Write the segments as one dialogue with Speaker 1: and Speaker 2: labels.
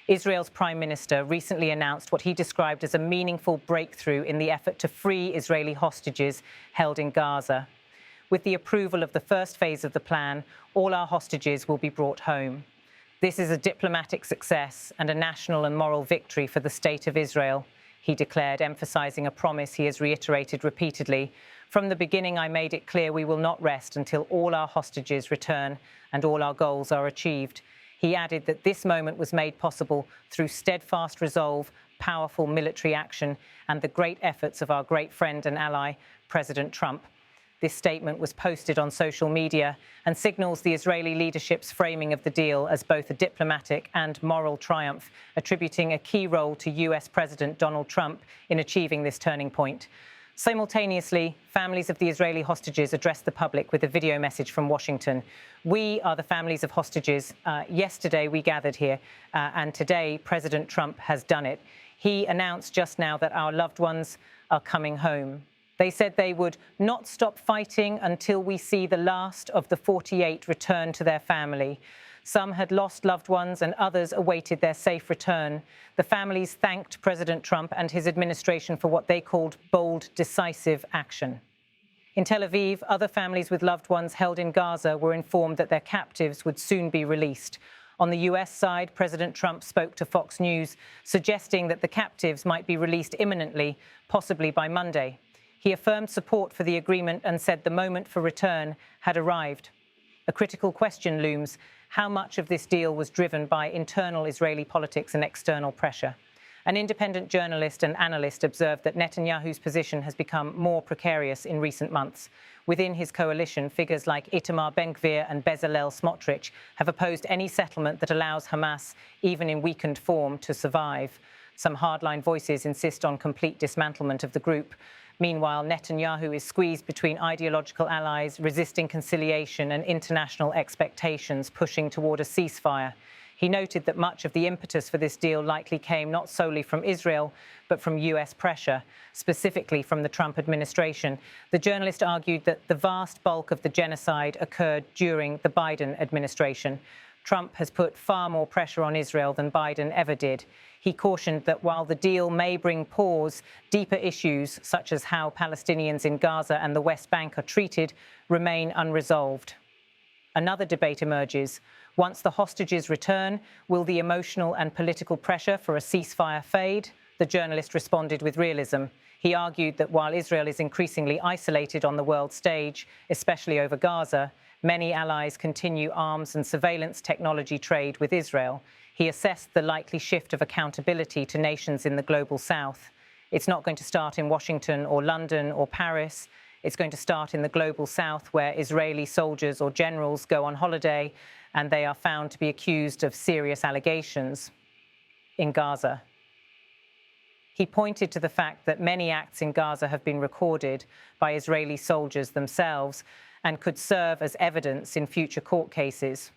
Speaker 1: Israel's Prime Minister recently announced what he described as a meaningful breakthrough in the effort to free Israeli hostages held in Gaza. With the approval of the first phase of the plan, all our hostages will be brought home. This is a diplomatic success and a national and moral victory for the State of Israel, he declared, emphasizing a promise he has reiterated repeatedly. From the beginning, I made it clear we will not rest until all our hostages return and all our goals are achieved. He added that this moment was made possible through steadfast resolve, powerful military action, and the great efforts of our great friend and ally, President Trump. This statement was posted on social media and signals the Israeli leadership's framing of the deal as both a diplomatic and moral triumph, attributing a key role to US President Donald Trump in achieving this turning point. Simultaneously, families of the Israeli hostages addressed the public with a video message from Washington. We are the families of hostages. Yesterday, we gathered here, and today, President Trump has done it. He announced just now that our loved ones are coming home. They said they would not stop fighting until we see the last of the 48 return to their family. Some had lost loved ones and others awaited their safe return. The families thanked President Trump and his administration for what they called bold, decisive action. In Tel Aviv, other families with loved ones held in Gaza were informed that their captives would soon be released. On the US side, President Trump spoke to Fox News, suggesting that the captives might be released imminently, possibly by Monday. He affirmed support for the agreement and said the moment for return had arrived. A critical question looms: how much of this deal was driven by internal Israeli politics and external pressure? An independent journalist and analyst observed that Netanyahu's position has become more precarious in recent months. Within his coalition, figures like Itamar Ben-Gvir and Bezalel Smotrich have opposed any settlement that allows Hamas, even in weakened form, to survive. Some hardline voices insist on complete dismantlement of the group. Meanwhile, Netanyahu is squeezed between ideological allies, resisting conciliation and international expectations, pushing toward a ceasefire. He noted that much of the impetus for this deal likely came not solely from Israel, but from US pressure, specifically from the Trump administration. The journalist argued that the vast bulk of the genocide occurred during the Biden administration. Trump has put far more pressure on Israel than Biden ever did. He cautioned that while the deal may bring pause, deeper issues, such as how Palestinians in Gaza and the West Bank are treated, remain unresolved. Another debate emerges. Once the hostages return, will the emotional and political pressure for a ceasefire fade? The journalist responded with realism. He argued that while Israel is increasingly isolated on the world stage, especially over Gaza, many allies continue arms and surveillance technology trade with Israel. He assessed the likely shift of accountability to nations in the global south. It's not going to start in Washington or London or Paris. It's going to start in the global south, where Israeli soldiers or generals go on holiday and they are found to be accused of serious allegations in Gaza. He pointed to the fact that many acts in Gaza have been recorded by Israeli soldiers themselves and could serve as evidence in future court cases.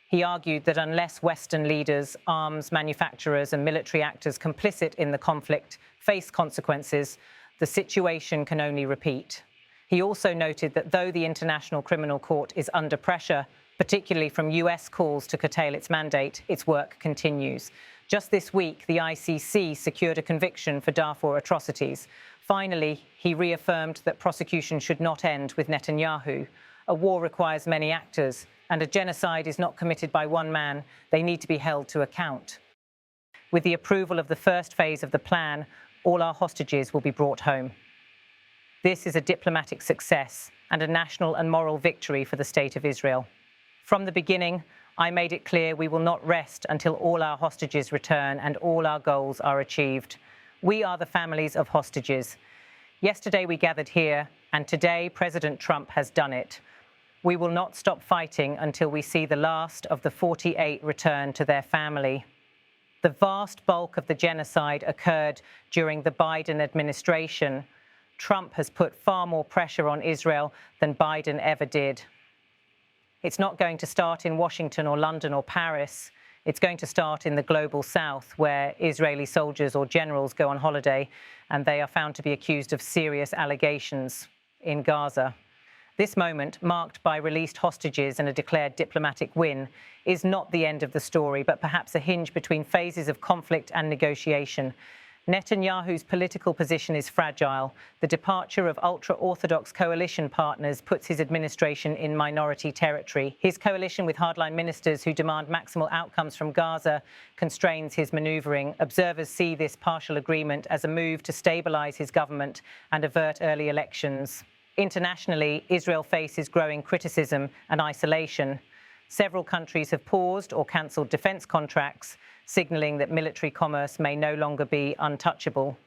Speaker 1: He argued that unless Western leaders, arms manufacturers and military actors complicit in the conflict face consequences, the situation can only repeat. He also noted that though the International Criminal Court is under pressure, particularly from US calls to curtail its mandate, its work continues. Just this week, the ICC secured a conviction for Darfur atrocities. Finally, he reaffirmed that prosecution should not end with Netanyahu. A war requires many actors, and a genocide is not committed by one man. They need to be held to account. With the approval of the first phase of the plan, all our hostages will be brought home. This is a diplomatic success and a national and moral victory for the State of Israel. From the beginning, I made it clear we will not rest until all our hostages return and all our goals are achieved. We are the families of hostages. Yesterday we gathered here, and today President Trump has done it. We will not stop fighting until we see the last of the 48 return to their family. The vast bulk of the genocide occurred during the Biden administration. Trump has put far more pressure on Israel than Biden ever did. It's not going to start in Washington or London or Paris. It's going to start in the global south, where Israeli soldiers or generals go on holiday and they are found to be accused of serious allegations in Gaza. This moment, marked by released hostages and a declared diplomatic win, is not the end of the story, but perhaps a hinge between phases of conflict and negotiation. Netanyahu's political position is fragile. The departure of ultra-Orthodox coalition partners puts his administration in minority territory. His coalition with hardline ministers who demand maximal outcomes from Gaza constrains his maneuvering. Observers see this partial agreement as a move to stabilize his government and avert early elections. Internationally, Israel faces growing criticism and isolation. Several countries have paused or cancelled defence contracts, signalling that military commerce may no longer be untouchable.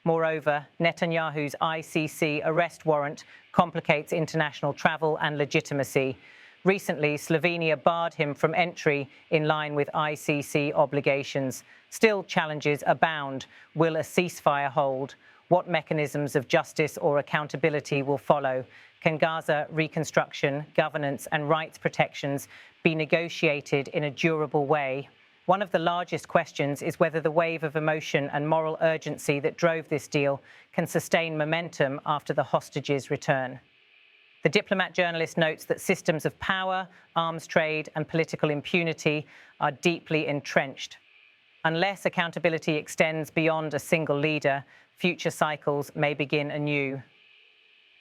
Speaker 1: Moreover, Netanyahu's ICC arrest warrant complicates international travel and legitimacy. Recently, Slovenia barred him from entry in line with ICC obligations. Still, challenges abound. Will a ceasefire hold? What mechanisms of justice or accountability will follow? Can Gaza reconstruction, governance and rights protections be negotiated in a durable way? One of the largest questions is whether the wave of emotion and moral urgency that drove this deal can sustain momentum after the hostages return. The Diplomat journalist notes that systems of power, arms trade and political impunity are deeply entrenched. Unless accountability extends beyond a single leader, future cycles may begin anew.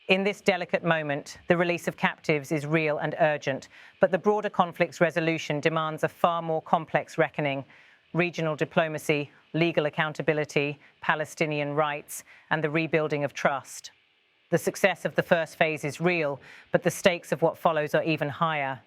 Speaker 1: In this delicate moment, the release of captives is real and urgent, but the broader conflict's resolution demands a far more complex reckoning: regional diplomacy, legal accountability, Palestinian rights, and the rebuilding of trust. The success of the first phase is real, but the stakes of what follows are even higher.